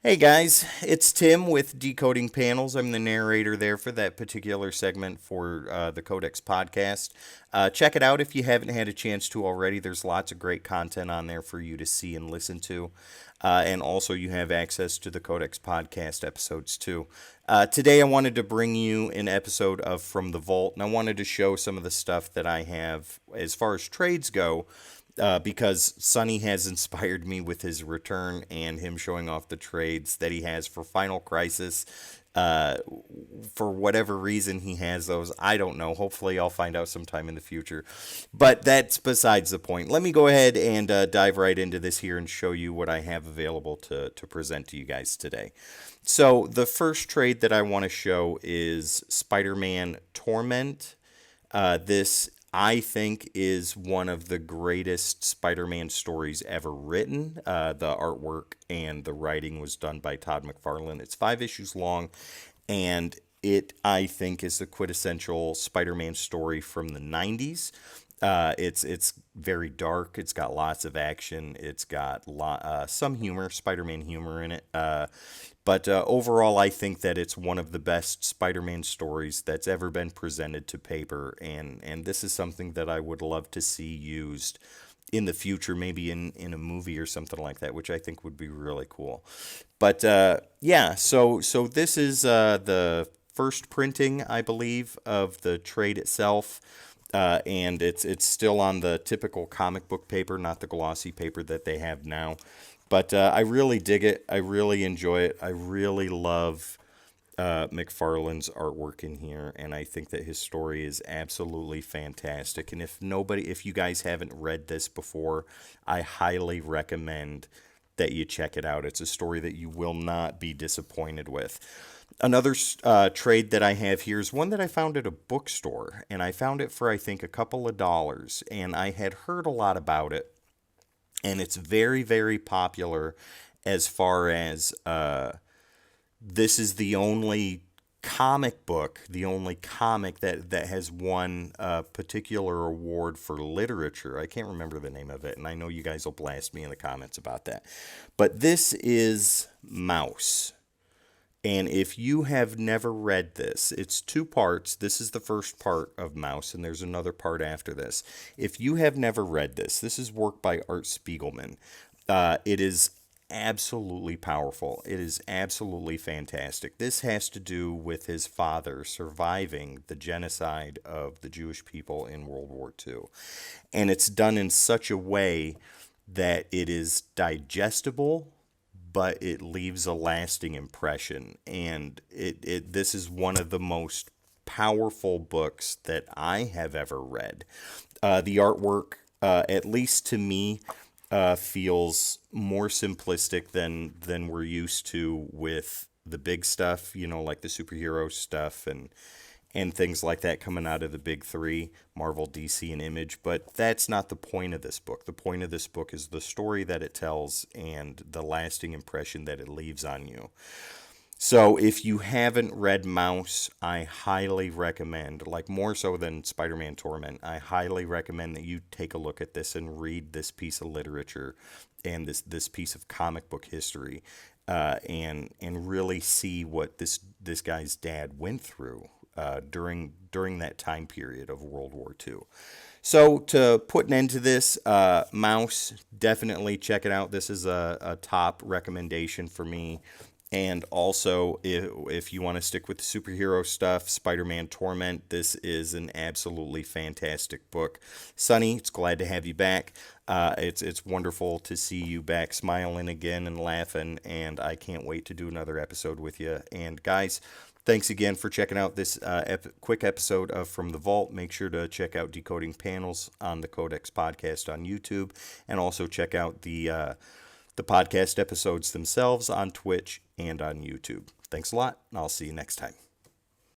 Hey guys, it's Tim with Decoding Panels. I'm the narrator there for that particular segment for the Codex podcast. Check it out if you haven't had a chance to already. There's lots of great content on there for you to see and listen to. And also, you have access to the Codex podcast episodes too. Today, I wanted to bring you an episode of From the Vault, and I wanted to show some of the stuff that I have as far as trades go because Sonny has inspired me with his return and him showing off the trades that he has for Final Crisis. Uh, for whatever reason he has those, I don't know. Hopefully, I'll find out sometime in the future. But that's besides the point. Let me go ahead and dive right into this here and show you what I have available to present to you guys today. So, the first trade that I want to show is Spider Man Torment. This I think is one of the greatest Spider-Man stories ever written. The artwork and the writing was done by Todd McFarlane. It's 5 issues long, and it, I think, is the quintessential Spider-Man story from the 90s. It's very dark. It's got lots of action. It's got some humor, Spider-Man humor in it. But overall, I think that it's one of the best Spider-Man stories that's ever been presented to paper, and this is something that I would love to see used in the future, maybe in a movie or something like that, which I think would be really cool. But yeah, so this is the first printing, I believe, of the trade itself. And it's still on the typical comic book paper, not the glossy paper that they have now. But I really dig it. I really enjoy it. I really love McFarlane's artwork in here, and I think that his story is absolutely fantastic. And if you guys haven't read this before, I highly recommend that you check it out. It's a story that you will not be disappointed with. Another trade that I have here is one that I found at a bookstore, and I found it for I think a couple of dollars, and I had heard a lot about it, and it's very, very popular as far as this is the only comic book, the only comic that has won a particular award for literature. I can't remember the name of it, and I know you guys will blast me in the comments about that. But this is Mouse. And if you have never read this, it's two parts. This is the first part of Mouse, and there's another part after this. If you have never read this, this is work by Art Spiegelman. It is absolutely powerful. It is absolutely fantastic. This has to do with his father surviving the genocide of the Jewish people in World War II. And it's done in such a way that it is digestible, but it leaves a lasting impression. And this is one of the most powerful books that I have ever read. The artwork, at least to me, feels more simplistic than we're used to with the big stuff, like the superhero stuff and things like that coming out of the big three, Marvel, DC, and Image. But that's not the point of this book. The point of this book is the story that it tells and the lasting impression that it leaves on you. So if you haven't read Mouse, I highly recommend, like more so than Spider-Man Torment, I highly recommend that you take a look at this and read this piece of literature and this piece of comic book history, and really see what this guy's dad went through during that time period of World War II. So to put an end to this, Mouse, definitely check it out. This is a top recommendation for me. And also, if you want to stick with the superhero stuff, Spider-Man Torment, this is an absolutely fantastic book. Sonny, it's glad to have you back. It's wonderful to see you back smiling again and laughing, and I can't wait to do another episode with you. And guys, thanks again for checking out this quick episode of From the Vault. Make sure to check out Decoding Panels on the Codex podcast on YouTube, and also check out the podcast episodes themselves on Twitch and on YouTube. Thanks a lot, and I'll see you next time.